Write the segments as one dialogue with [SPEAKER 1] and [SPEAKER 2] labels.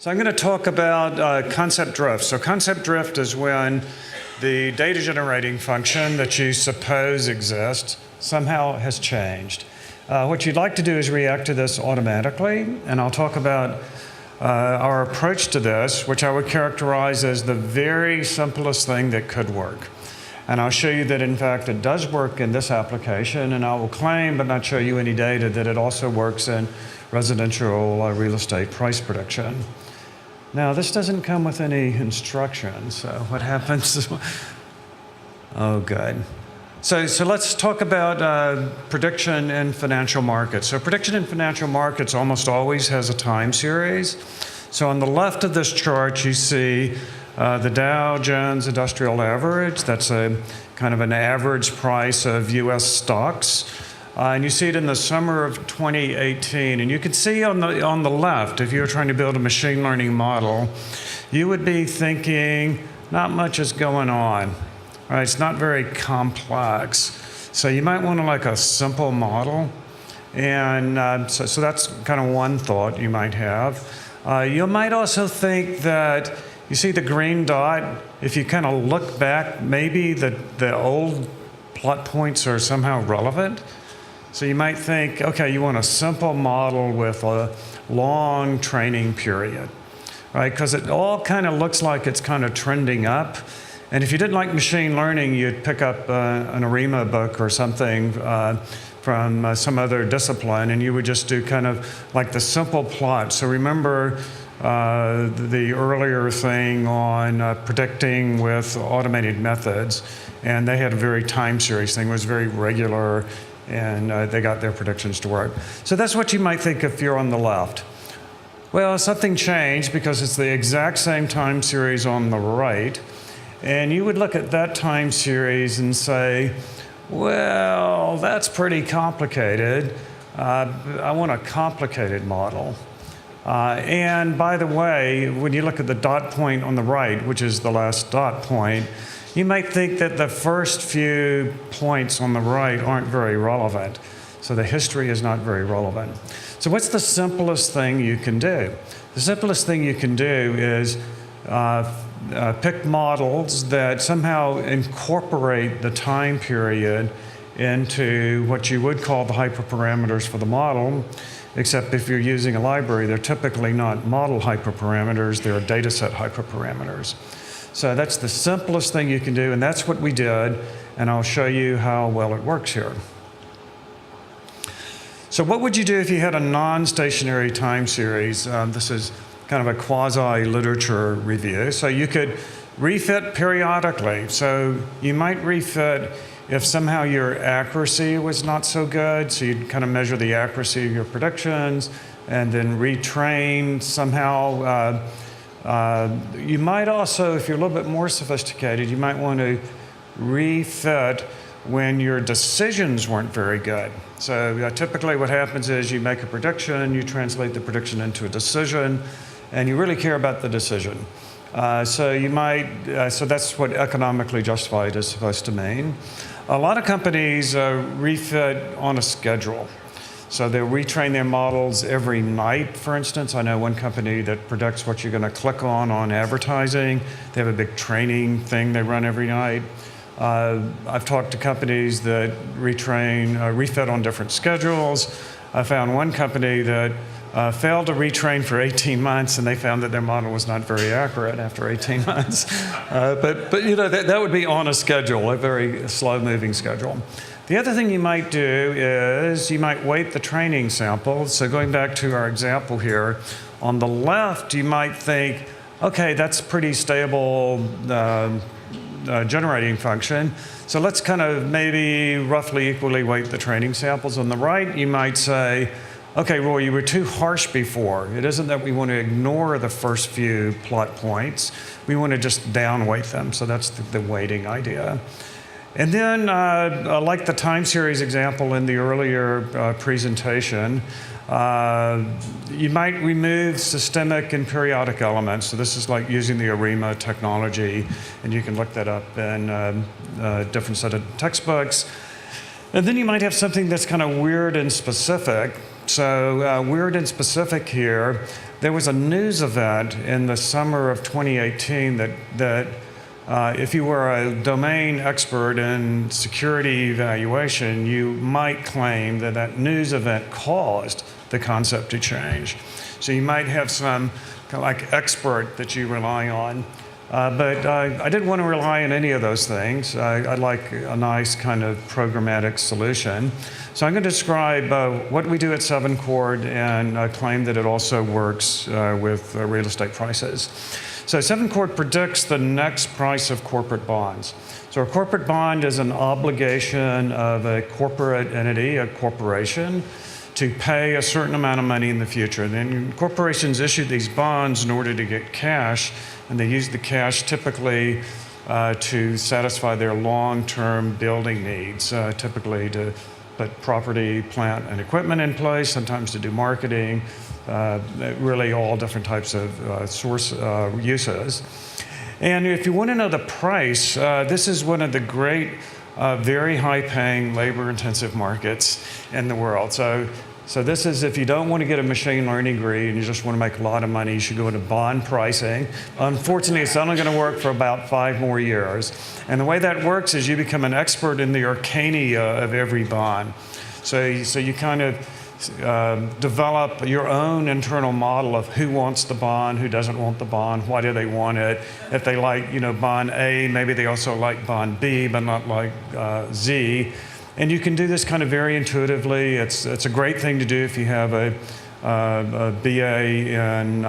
[SPEAKER 1] So I'm going to talk about concept drift. So concept drift is when the data generating function that you suppose exists somehow has changed. What you'd like to do is react to this automatically, and I'll talk about our approach to this, which I would characterize as the very simplest thing that could work. And I'll show you that, in fact, it does work in this application, and I will claim, but not show you any data, that it also works in residential real estate price prediction. Now, this doesn't come with any instructions, so what happens is, oh, good. So let's talk about prediction in financial markets. So prediction in financial markets almost always has a time series. So on the left of this chart, you see the Dow Jones Industrial Average. That's a kind of an average price of US stocks. And you see it in the summer of 2018. And you can see on the left, if you were trying to build a machine learning model, you would be thinking, not much is going on. Right? It's not very complex. So you might want like a simple model. And so that's kind of one thought you might have. You might also think that, you see the green dot, if you kind of look back, maybe the old plot points are somehow relevant. So you might think, okay, you want a simple model with a long training period, right? Because it all kind of looks like it's kind of trending up. And if you didn't like machine learning, you'd pick up an ARIMA book or something from some other discipline, and you would just do kind of like the simple plot. So remember the earlier thing on predicting with automated methods, and they had a very time series thing. It was very regular, and they got their predictions to work. So that's what you might think if you're on the left. Well, something changed because it's the exact same time series on the right. And you would look at that time series and say, well, that's pretty complicated. I want a complicated model. And by the way, when you look at the dot point on the right, which is the last dot point, you might think that the first few points on the right aren't very relevant. So the history is not very relevant. So what's the simplest thing you can do? The simplest thing you can do is pick models that somehow incorporate the time period into what you would call the hyperparameters for the model, except if you're using a library, they're typically not model hyperparameters, they're dataset hyperparameters. So that's the simplest thing you can do, and that's what we did, and I'll show you how well it works here. So what would you do if you had a non-stationary time series? This is kind of a quasi-literature review. So you could refit periodically. So you might refit if somehow your accuracy was not so good, so you'd kind of measure the accuracy of your predictions, and then retrain somehow. You might also, if you're a little bit more sophisticated, you might want to refit when your decisions weren't very good. So typically what happens is you make a prediction, you translate the prediction into a decision, and you really care about the decision. So you might, so that's what economically justified is supposed to mean. A lot of companies refit on a schedule. So they'll retrain their models every night, for instance. I know one company that predicts what you're going to click on advertising. They have a big training thing they run every night. I've talked to companies that refit on different schedules. I found one company that failed to retrain for 18 months, and they found that their model was not very accurate after 18 months. But you know, that would be on a schedule, a very slow-moving schedule. The other thing you might do is you might weight the training sample. So going back to our example here, on the left, you might think, okay, that's pretty stable generating function. So let's kind of maybe roughly equally weight the training samples. On the right, you might say, okay, Roy, you were too harsh before. It isn't that we want to ignore the first few plot points. We want to just downweight them. So that's the weighting idea. And then, like the time series example in the earlier presentation, you might remove systemic and periodic elements. So this is like using the ARIMA technology, and you can look that up in a different set of textbooks. And then you might have something that's kind of weird and specific. So weird and specific here, there was a news event in the summer of 2018 that if you were a domain expert in security evaluation, you might claim that that news event caused the concept to change. So you might have some kind of like expert that you rely on. But I didn't want to rely on any of those things. I'd like a nice kind of programmatic solution. So I'm going to describe what we do at 7Chord and claim that it also works with real estate prices. So 7Chord predicts the next price of corporate bonds. So a corporate bond is an obligation of a corporate entity, a corporation, to pay a certain amount of money in the future. And then corporations issue these bonds in order to get cash, and they use the cash typically to satisfy their long-term building needs, typically to put property, plant, and equipment in place, sometimes to do marketing, really all different types of source uses. And if you want to know the price, this is one of the great, very high-paying, labor-intensive markets in the world. So this is if you don't want to get a machine learning degree and you just want to make a lot of money, you should go into bond pricing. Unfortunately, it's only going to work for about 5 more years. And the way that works is you become an expert in the arcana of every bond. So you kind of develop your own internal model of who wants the bond, who doesn't want the bond, why do they want it. If they like, bond A, maybe they also like bond B, but not like Z. And you can do this kind of very intuitively. It's a great thing to do if you have a BA in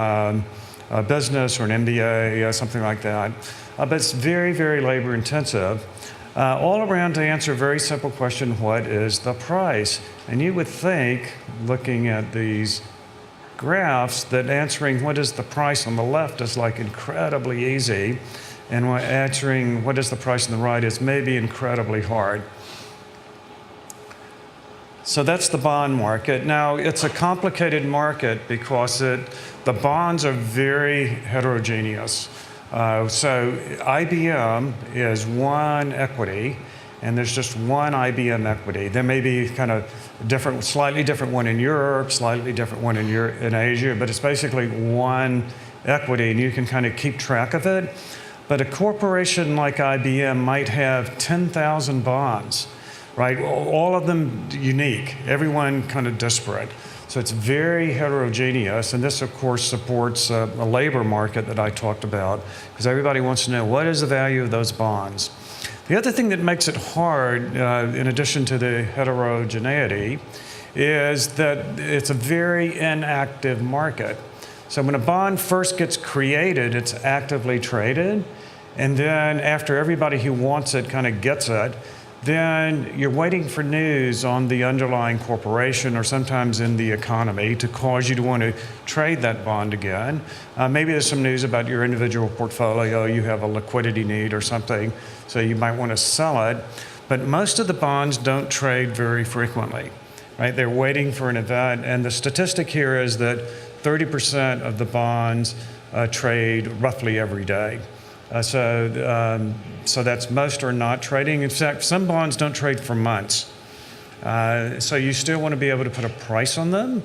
[SPEAKER 1] business or an MBA, something like that. But it's very, very labor intensive. All around to answer a very simple question, what is the price? And you would think, looking at these graphs, that answering what is the price on the left is like incredibly easy, and answering what is the price on the right is maybe incredibly hard. So that's the bond market. Now, it's a complicated market because the bonds are very heterogeneous. So IBM is one equity, and there's just one IBM equity. There may be kind of different, slightly different one in Europe, slightly different one in Asia, but it's basically one equity, and you can kind of keep track of it. But a corporation like IBM might have 10,000 bonds, right? All of them unique, everyone kind of disparate. So it's very heterogeneous, and this, of course, supports a labor market that I talked about, because everybody wants to know what is the value of those bonds. The other thing that makes it hard, in addition to the heterogeneity, is that it's a very inactive market. So when a bond first gets created, it's actively traded, and then after everybody who wants it kind of gets it, then you're waiting for news on the underlying corporation or sometimes in the economy to cause you to want to trade that bond again. Maybe there's some news about your individual portfolio, you have a liquidity need or something, so you might want to sell it. But most of the bonds don't trade very frequently, right? They're waiting for an event, and the statistic here is that 30% of the bonds trade roughly every day. So that's most are not trading. In fact, some bonds don't trade for months. So you still want to be able to put a price on them.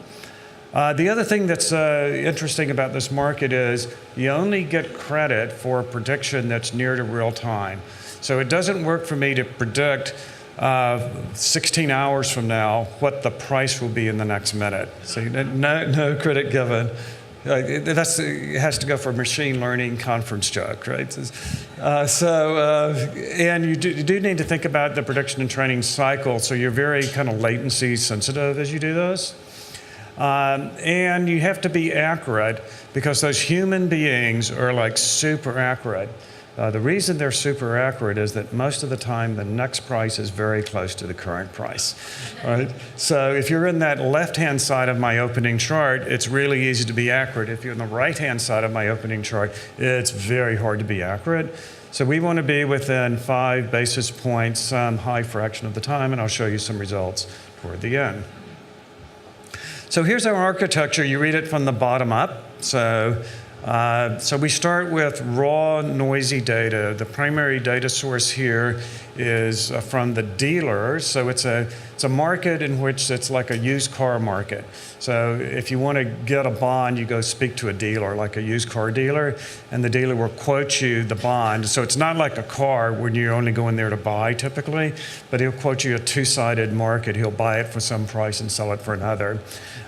[SPEAKER 1] The other thing that's interesting about this market is you only get credit for a prediction that's near to real time. So it doesn't work for me to predict 16 hours from now what the price will be in the next minute. So no credit given. It has to go for a machine learning conference joke, right? And you do need to think about the prediction and training cycle, so you're very kind of latency sensitive as you do those. And you have to be accurate because those human beings are like super accurate. The reason they're super accurate is that most of the time the next price is very close to the current price, right? So if you're in that left-hand side of my opening chart, it's really easy to be accurate. If you're in the right-hand side of my opening chart, it's very hard to be accurate. So we want to be within 5 basis points some high fraction of the time, and I'll show you some results toward the end. So here's our architecture. You read it from the bottom up. So we start with raw, noisy data. The primary data source here is from the dealer. So it's a It's a market in which it's like a used car market. So if you want to get a bond, you go speak to a dealer, like a used car dealer, and the dealer will quote you the bond. So it's not like a car when you're only going there to buy typically, but he'll quote you a two-sided market. He'll buy it for some price and sell it for another.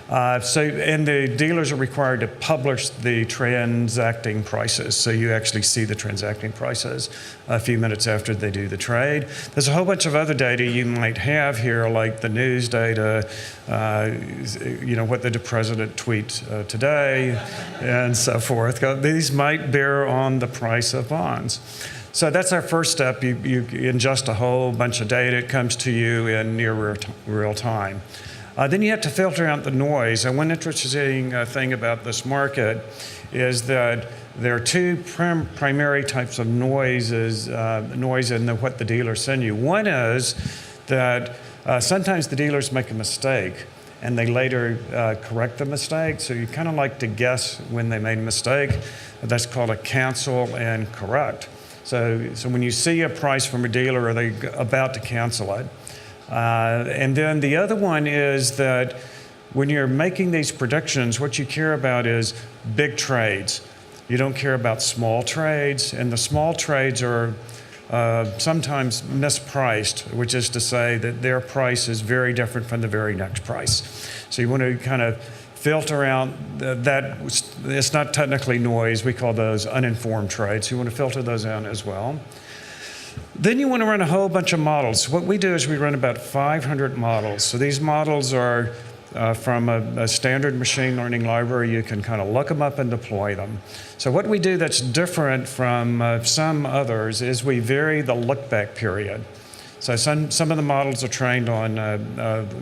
[SPEAKER 1] And the dealers are required to publish the transacting prices, so you actually see the transacting prices a few minutes after they do the trade. There's a whole bunch of other data you might have here, like the news data, what the president tweeted today, and so forth. These might bear on the price of bonds. So that's our first step. You ingest a whole bunch of data. It comes to you in near real time. Then you have to filter out the noise. And one interesting thing about this market is that there are two primary types of noise in what the dealers send you. One is that sometimes the dealers make a mistake and they later correct the mistake. So you kind of like to guess when they made a mistake. That's called a cancel and correct. So when you see a price from a dealer, are they about to cancel it? And then the other one is that when you're making these predictions, what you care about is big trades. You don't care about small trades, and the small trades are sometimes mispriced, which is to say that their price is very different from the very next price. So you want to kind of filter out that. It's not technically noise. We call those uninformed trades. You want to filter those out as well. Then you want to run a whole bunch of models. What we do is we run about 500 models. So these models are from a standard machine learning library. You can kind of look them up and deploy them. So what we do that's different from some others is we vary the look-back period. So some of the models are trained on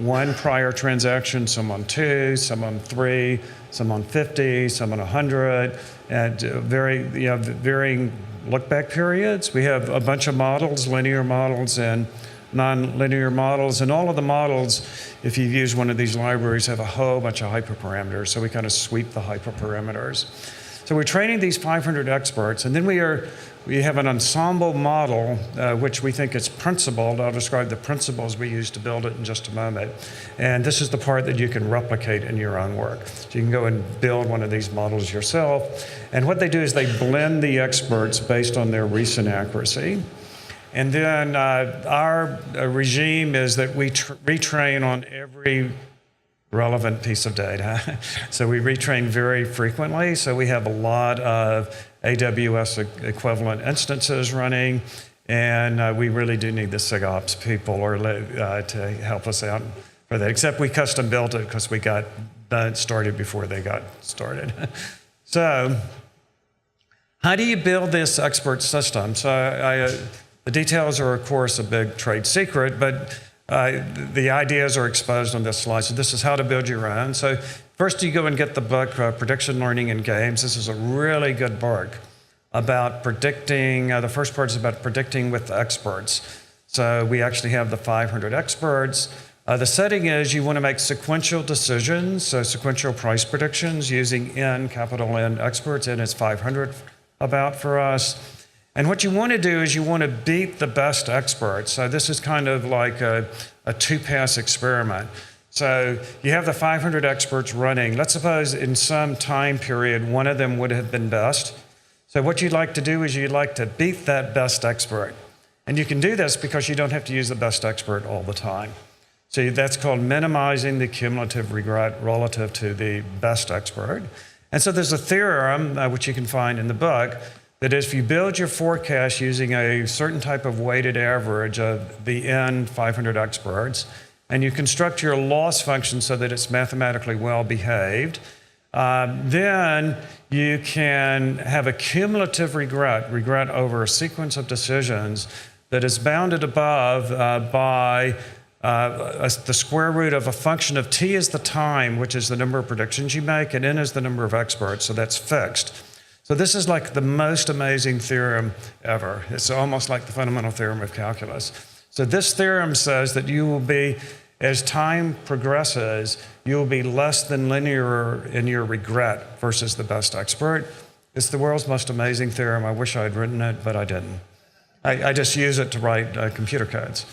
[SPEAKER 1] one prior transaction, some on 2, some on 3, some on 50, some on 100, and varying look-back periods. We have a bunch of models, linear models and non-linear models, and all of the models, if you use one of these libraries, have a whole bunch of hyperparameters, so we kind of sweep the hyperparameters. So we're training these 500 experts, and then we have an ensemble model, which we think is principled. I'll describe the principles we use to build it in just a moment. And this is the part that you can replicate in your own work. So you can go and build one of these models yourself. And what they do is they blend the experts based on their recent accuracy. And then our regime is that we retrain on every relevant piece of data. So we retrain very frequently. So we have a lot of AWS equivalent instances running, and we really do need the SIGOps people to help us out for that, except we custom built it because we got started before they got started. So how do you build this expert system? So the details are, of course, a big trade secret, but the ideas are exposed on this slide. So this is how to build your own. So first you go and get the book, Prediction Learning in Games. This is a really good book about predicting. The first part is about predicting with experts. So we actually have the 500 experts. The setting is you want to make sequential decisions, so sequential price predictions using N, capital N experts. N is 500 about for us. And what you want to do is you want to beat the best experts. So this is kind of like a two-pass experiment. So you have the 500 experts running. Let's suppose in some time period, one of them would have been best. So what you'd like to do is you'd like to beat that best expert. And you can do this because you don't have to use the best expert all the time. So that's called minimizing the cumulative regret relative to the best expert. And so there's a theorem, which you can find in the book, that if you build your forecast using a certain type of weighted average of the N 500 experts, and you construct your loss function so that it's mathematically well behaved, then you can have a cumulative regret over a sequence of decisions that is bounded above by the square root of a function of t is the time, which is the number of predictions you make, and n is the number of experts, so that's fixed. So this is like the most amazing theorem ever. It's almost like the fundamental theorem of calculus. So this theorem says that you will be, as time progresses, you will be less than linear in your regret versus the best expert. It's the world's most amazing theorem. I wish I had written it, but I didn't. I just use it to write computer codes.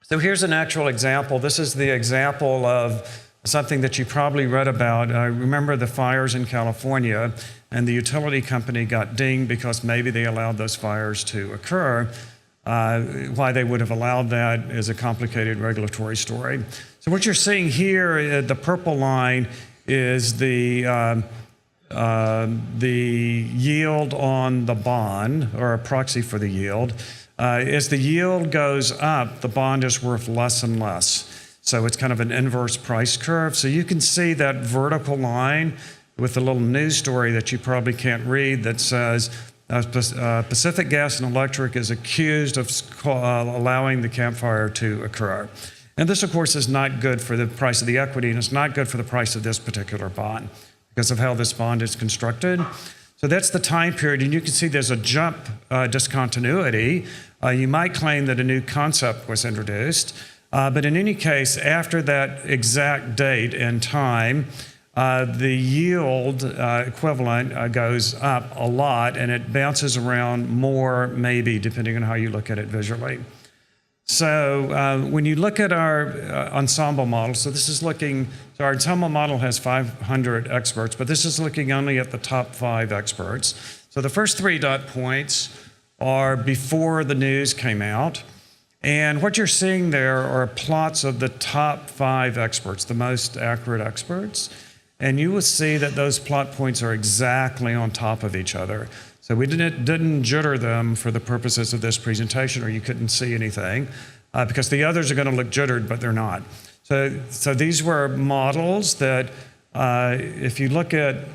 [SPEAKER 1] So here's an actual example. This is the example of something that you probably read about. I remember the fires in California, and the utility company got dinged because maybe they allowed those fires to occur. Why they would have allowed that is a complicated regulatory story. So what you're seeing here, the purple line, is the yield on the bond, or a proxy for the yield. As the yield goes up, the bond is worth less and less. So it's kind of an inverse price curve. So you can see that vertical line with the little news story that you probably can't read that says Pacific Gas and Electric is accused of allowing the campfire to occur. And this, of course, is not good for the price of the equity, and it's not good for the price of this particular bond because of how this bond is constructed. So that's the time period, and you can see there's a jump discontinuity. You might claim that a new concept was introduced, but in any case, after that exact date and time, the yield equivalent goes up a lot, and it bounces around more, maybe, depending on how you look at it visually. So when you look at our ensemble model, so our ensemble model has 500 experts, but this is looking only at the top 5 experts. So the first 3 dot points are before the news came out. And what you're seeing there are plots of the top 5 experts, the most accurate experts. And you will see that those plot points are exactly on top of each other. So we didn't jitter them for the purposes of this presentation, or you couldn't see anything, because the others are going to look jittered, but they're not. So these were models that, if you look at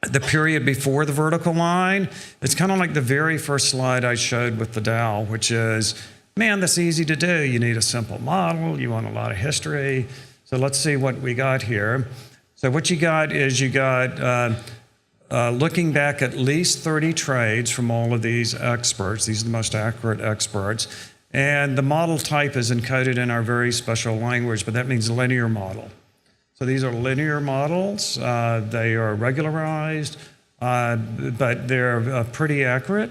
[SPEAKER 1] the period before the vertical line, it's kind of like the very first slide I showed with the Dow, which is, man, that's easy to do. You need a simple model. You want a lot of history. So let's see what we got here. So what you got is looking back at least 30 trades from all of these experts. These are the most accurate experts. And the model type is encoded in our very special language, but that means linear model. So these are linear models. They are regularized, but they're pretty accurate.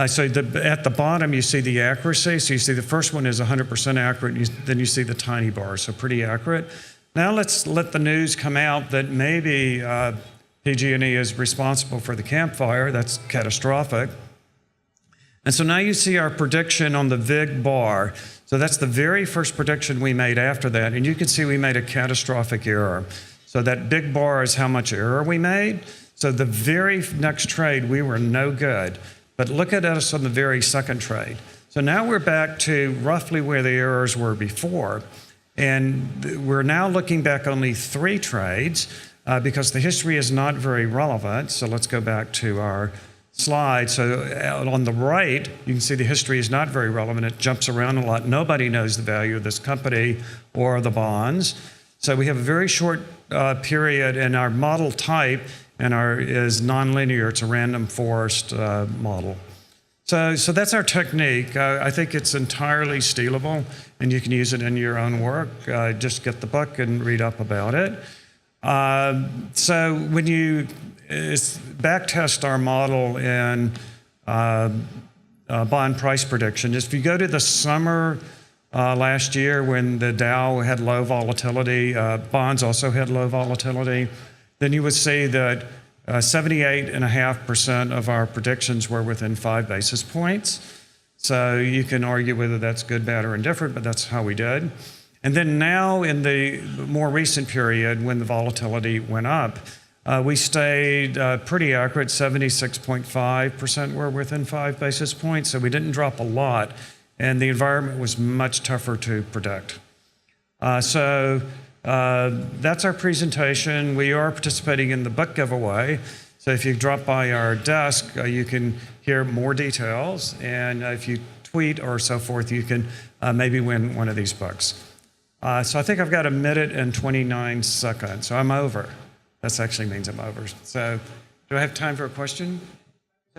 [SPEAKER 1] So at the bottom, you see the accuracy. So you see the first one is 100% accurate. Then you see the tiny bar, so pretty accurate. Now let's let the news come out that maybe PG&E is responsible for the campfire. That's catastrophic. And so now you see our prediction on the VIG bar. So that's the very first prediction we made after that. And you can see we made a catastrophic error. So that big bar is how much error we made. So the very next trade, we were no good. But look at us on the very second trade. So now we're back to roughly where the errors were before. And we're now looking back only 3 trades because the history is not very relevant. So let's go back to our slide. So on the right, you can see the history is not very relevant. It jumps around a lot. Nobody knows the value of this company or the bonds. So we have a very short period, and our model type is nonlinear. It's a random forest model. So that's our technique. I think it's entirely stealable, and you can use it in your own work. Just get the book and read up about it. So when you backtest our model in bond price prediction, if you go to the summer last year when the Dow had low volatility, bonds also had low volatility, then you would see that 78.5% of our predictions were within 5 basis points. So you can argue whether that's good, bad, or indifferent, but that's how we did. And then now in the more recent period when the volatility went up, we stayed pretty accurate. 76.5% were within 5 basis points, so we didn't drop a lot, and the environment was much tougher to predict. So that's our presentation. We are participating in the book giveaway. So if you drop by our desk, you can hear more details. And if you tweet or so forth, you can maybe win one of these books. So I think I've got 1 minute and 29 seconds. So I'm over. That actually means I'm over. So do I have time for a question?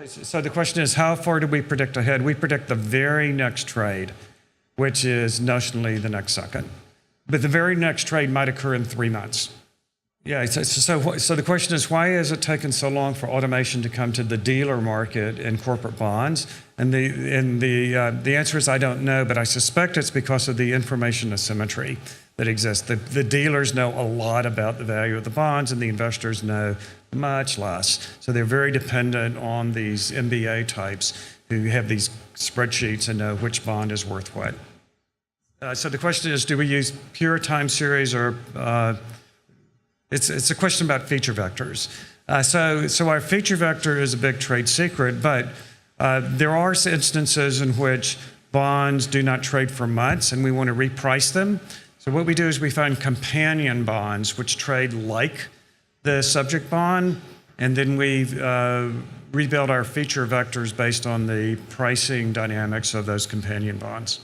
[SPEAKER 1] So the question is, how far do we predict ahead? We predict the very next trade, which is notionally the next second. But the very next trade might occur in 3 months. Yeah, so the question is, why has it taken so long for automation to come to the dealer market in corporate bonds? And the answer is I don't know, but I suspect it's because of the information asymmetry that exists. The dealers know a lot about the value of the bonds, and the investors know much less. So they're very dependent on these MBA types who have these spreadsheets and know which bond is worth what. So the question is, do we use pure time series or it's a question about feature vectors. So our feature vector is a big trade secret, but there are instances in which bonds do not trade for months and we want to reprice them. So what we do is we find companion bonds which trade like the subject bond, and then we rebuild our feature vectors based on the pricing dynamics of those companion bonds.